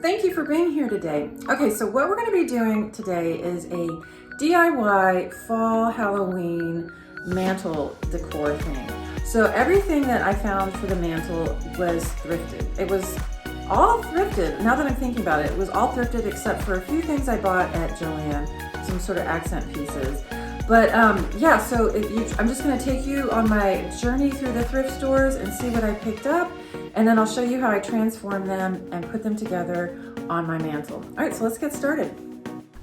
Thank you for being here today. Okay, so what we're going to be doing today is a DIY fall Halloween mantle decor thing. So everything that I found for the mantle was thrifted. It was all thrifted. Now that I'm thinking about it, it was all thrifted except for a few things I bought at Joann, some sort of accent pieces. But yeah, so I'm just going to take you on my journey through the thrift stores and see what I picked up. And then I'll show you how I transform them and put them together on my mantle. All right, so let's get started.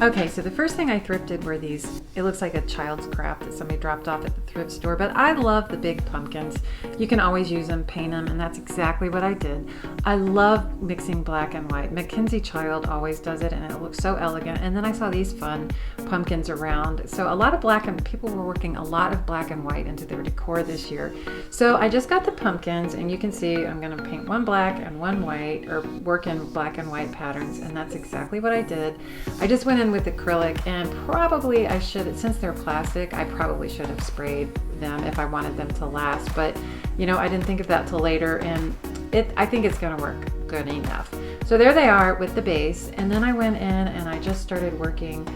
Okay, so the first thing I thrifted were these, it looks like a child's craft that somebody dropped off at the thrift store, but I love the big pumpkins. You can always use them, paint them, and that's exactly what I did. I love mixing black and white. Mackenzie Child always does it, and it looks so elegant. And then I saw these fun pumpkins around. So a lot of black, and people were working a lot of black and white into their decor this year. So I just got the pumpkins, and you can see I'm gonna paint one black and one white, or work in black and white patterns, and that's exactly what I did. I just went in with acrylic, and probably I should, since they're plastic, I probably should have sprayed them if I wanted them to last, but you know, I didn't think of that till later, and I think it's gonna work good enough. So there they are with the base, and then I went in and I just started working,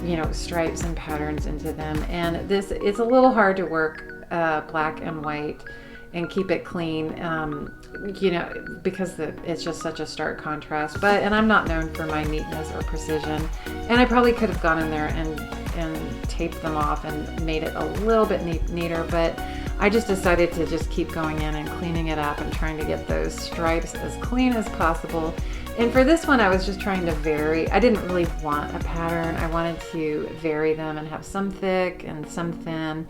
you know, stripes and patterns into them, and it's a little hard to work black and white and keep it clean, you know, because it's just such a stark contrast. And I'm not known for my neatness or precision. And I probably could have gone in there and taped them off and made it a little bit neater, but I just decided to just keep going in and cleaning it up and trying to get those stripes as clean as possible. And for this one, I was just trying to vary. I didn't really want a pattern. I wanted to vary them and have some thick and some thin.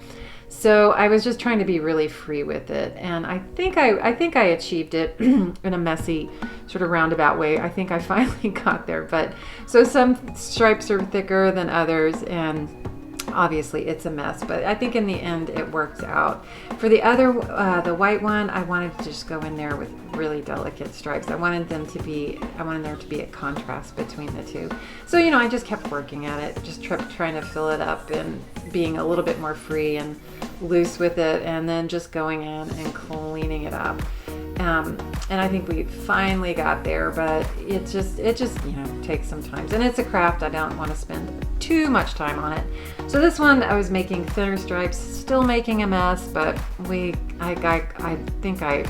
So I was just trying to be really free with it, and I think I achieved it in a messy, sort of roundabout way. I think I finally got there. But so some stripes are thicker than others, and obviously it's a mess, but I think in the end it worked out. For the other, the white one, I wanted to just go in there with really delicate stripes. I wanted there to be a contrast between the two. So, you know, I just kept working at it, just trying to fill it up and being a little bit more free and loose with it, and then just going in and cleaning it up. And I think we finally got there, but it just, you know, takes some time. And it's a craft. I don't want to spend too much time on it. So this one, I was making thinner stripes, still making a mess, but I think I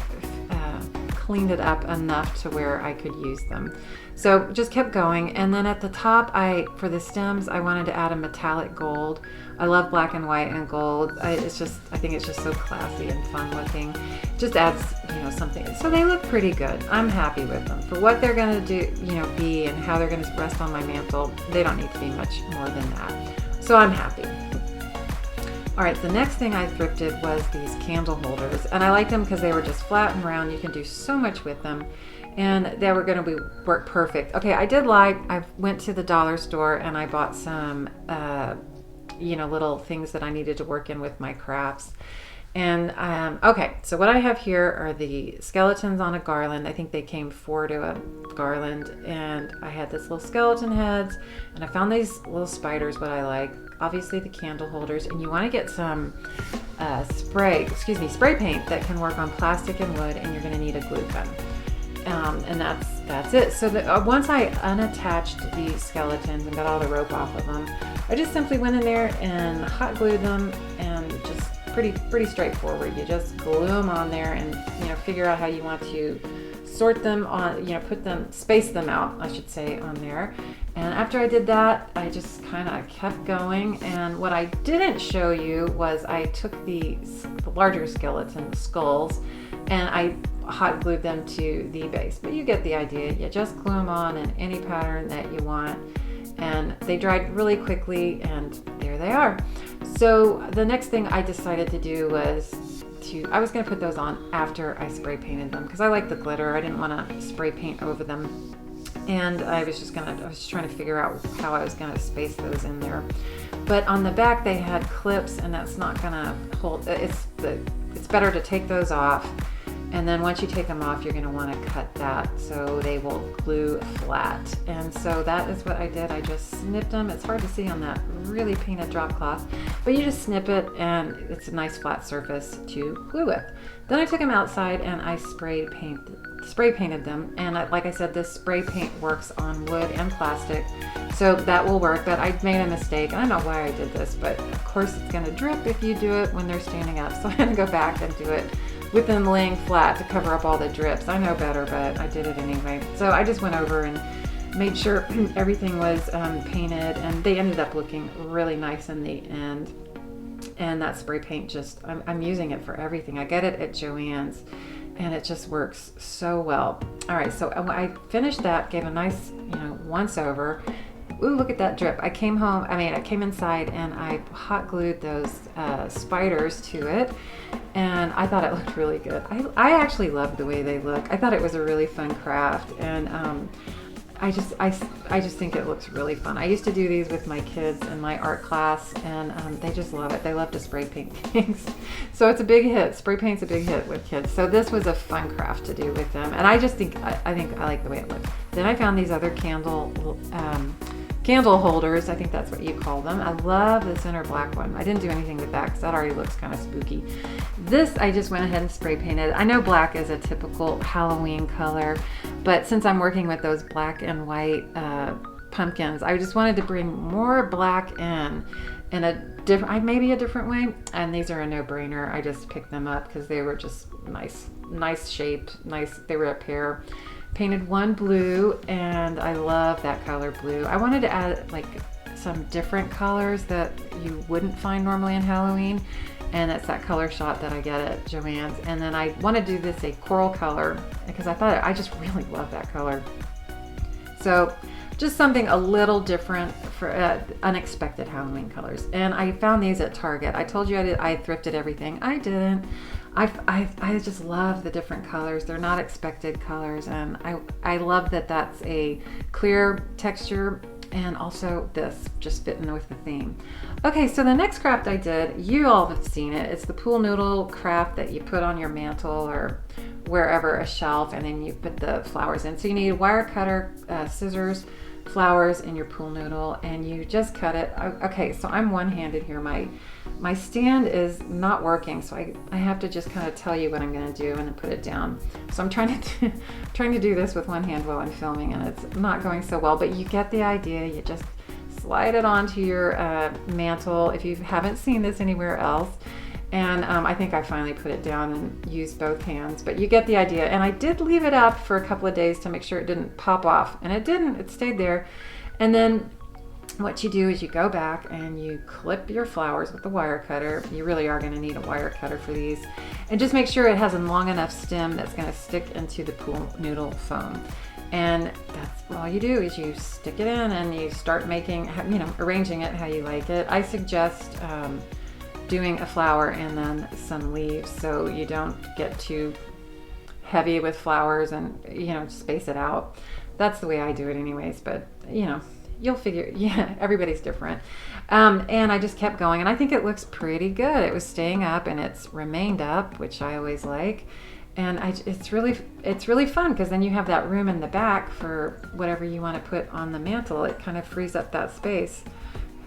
cleaned it up enough to where I could use them. So just kept going, and then at the top, for the stems, I wanted to add a metallic gold. I love black and white and gold. I think it's just so classy and fun looking. Just adds, you know, something. So they look pretty good. I'm happy with them for what they're gonna do, you know, be and how they're gonna rest on my mantle. They don't need to be much more than that. So I'm happy. All right, the next thing I thrifted was these candle holders, and I liked them because they were just flat and round. You can do so much with them, and they were going to work perfect. Okay, I went to the dollar store and I bought some, you know, little things that I needed to work in with my crafts. And okay, so what I have here are the skeletons on a garland. I think they came 4 to a garland, and I had this little skeleton heads, and I found these little spiders, what I like. Obviously the candle holders, and you want to get some spray paint that can work on plastic and wood, and you're going to need a glue gun. And that's it. So once I unattached the skeletons and got all the rope off of them, I just simply went in there and hot glued them, and just pretty straightforward. You just glue them on there, and you know, figure out how you want to sort them on, you know, space them out, I should say, on there. And after I did that, I just kind of kept going. And what I didn't show you was I took the larger skeleton skulls and I hot glued them to the base. But you get the idea. You just glue them on in any pattern that you want. And they dried really quickly, and there they are. So the next thing I decided to do was I was going to put those on after I spray painted them, because I like the glitter. I didn't want to spray paint over them. And I was trying to figure out how I was going to space those in there. But on the back they had clips, and that's not going to hold. It's better to take those off, and then once you take them off, you're going to want to cut that so they will glue flat. And so that is what I did. I just snipped them. It's hard to see on that really painted drop cloth, but you just snip it, and it's a nice flat surface to glue with. Then I took them outside and I sprayed painted spray painted them. And like I said, this spray paint works on wood and plastic, so that will work. But I made a mistake. I don't know why I did this, but of course it's gonna drip if you do it when they're standing up. So I had to go back and do it with them laying flat to cover up all the drips. I know better, but I did it anyway. So I just went over and made sure everything was painted, and they ended up looking really nice in the end. And that spray paint, just I'm using it for everything. I get it at Joann's, and it just works so well. All right, so I finished that, gave a nice, once over. Ooh, look at that drip. I came inside and I hot glued those spiders to it, and I thought it looked really good. I actually loved the way they look. I thought it was a really fun craft, and I just think it looks really fun. I used to do these with my kids in my art class, and they just love it. They love to spray paint things. So it's a big hit. Spray paint's a big hit with kids. So this was a fun craft to do with them, and I just think I like the way it looks. Then I found these other candle holders. I think that's what you call them. I love this inner black one. I didn't do anything with that because that already looks kind of spooky. This I just went ahead and spray painted. I know black is a typical Halloween color, but since I'm working with those black and white pumpkins, I just wanted to bring more black in maybe a different way. And these are a no-brainer. I just picked them up because they were just nice shaped, nice. They were a pair. Painted one blue, and I love that color blue. I wanted to add like some different colors that you wouldn't find normally in Halloween, and that's that color shot that I get at Joann's. And then I want to do this a coral color because I just really love that color. So just something a little different for unexpected Halloween colors. And I found these at Target. I told you I thrifted everything. I didn't. I just love the different colors. They're not expected colors, and I love that that's a clear texture, and also this just fitting with the theme. Okay, so the next craft I did, you all have seen it. It's the pool noodle craft that you put on your mantle or wherever, a shelf, and then you put the flowers in. So you need a wire cutter, scissors, flowers, and your pool noodle, and you just cut it. Okay, so I'm one-handed here. My stand is not working, so I have to just kind of tell you what I'm going to do and then put it down. So I'm trying to do this with one hand while I'm filming, and it's not going so well, but you get the idea. You just slide it onto your mantle if you haven't seen this anywhere else. And I think I finally put it down and used both hands, but you get the idea. And I did leave it up for a couple of days to make sure it didn't pop off, and it didn't. It stayed there. And then what you do is you go back and you clip your flowers with the wire cutter. You really are going to need a wire cutter for these. And just make sure it has a long enough stem that's going to stick into the pool noodle foam. And that's all you do is you stick it in and you start making, arranging it how you like it. I suggest doing a flower and then some leaves so you don't get too heavy with flowers, and space it out. That's the way I do it anyways, but you'll figure, everybody's different. And I just kept going, and I think it looks pretty good. It was staying up, and it's remained up, which I always like. And it's really fun because then you have that room in the back for whatever you want to put on the mantle. It kind of frees up that space.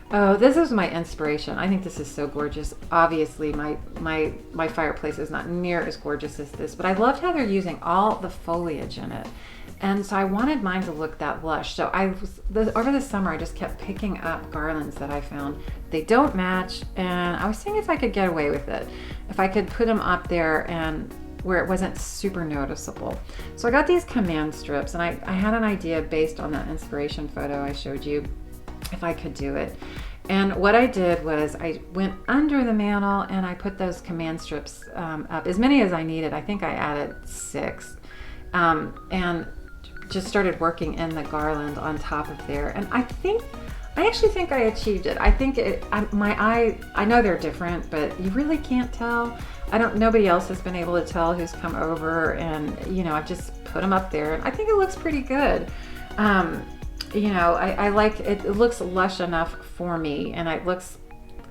Oh, this is my inspiration. I think this is so gorgeous. Obviously, my fireplace is not near as gorgeous as this, but I loved how they're using all the foliage in it. And so I wanted mine to look that lush. So over the summer, I just kept picking up garlands that I found. They don't match, and I was seeing if I could get away with it. If I could put them up there and where it wasn't super noticeable. So I got these command strips, and I had an idea based on that inspiration photo I showed you, if I could do it. And what I did was I went under the mantle and I put those command strips up, as many as I needed. I think I added 6, and just started working in the garland on top of there. And I actually think I achieved it. I think I know they're different, but you really can't tell. Nobody else has been able to tell who's come over, and I've just put them up there, and I think it looks pretty good. I like it. It looks lush enough for me, and it looks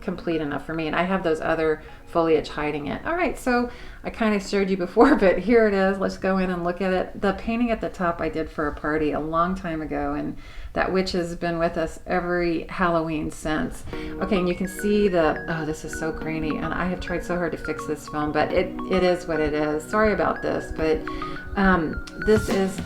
complete enough for me. And I have those other foliage hiding it. All right, so I kind of showed you before, but here it is. Let's go in and look at it. The painting at the top I did for a party a long time ago, and that witch has been with us every Halloween since. Okay, and you can see oh, this is so grainy, and I have tried so hard to fix this film, but it is what it is. Sorry about this, but this is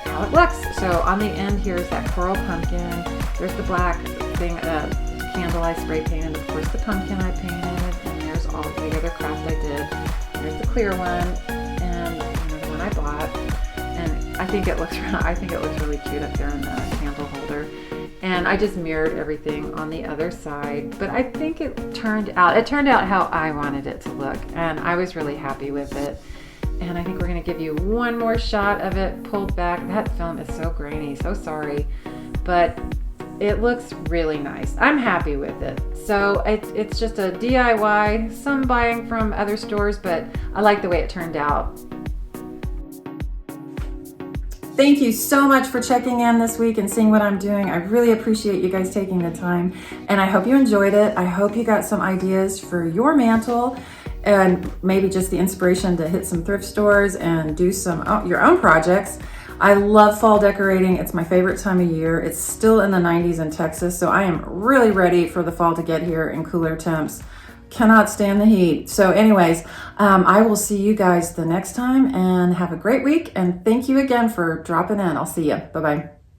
how it looks. So on the end here is that coral pumpkin. There's the black thing, candle I spray painted. Of course, the pumpkin I painted, and there's all the other craft I did. There's the clear one, and the one I bought. And I think it looks really cute up there in the candle holder. And I just mirrored everything on the other side, but I think it turned out how I wanted it to look, and I was really happy with it. And I think we're going to give you one more shot of it pulled back. That film is so grainy, so sorry, but it looks really nice. I'm happy with it. So it's just a DIY, some buying from other stores, but I like the way it turned out. Thank you so much for checking in this week and seeing what I'm doing. I really appreciate you guys taking the time, and I hope you enjoyed it. I hope you got some ideas for your mantle, and maybe just the inspiration to hit some thrift stores and do some your own projects. I love fall decorating. It's my favorite time of year. It's still in the 90s in Texas, so I am really ready for the fall to get here in cooler temps. Cannot stand the heat. So anyways, I will see you guys the next time, and have a great week, and thank you again for dropping in. I'll see you. Bye-bye.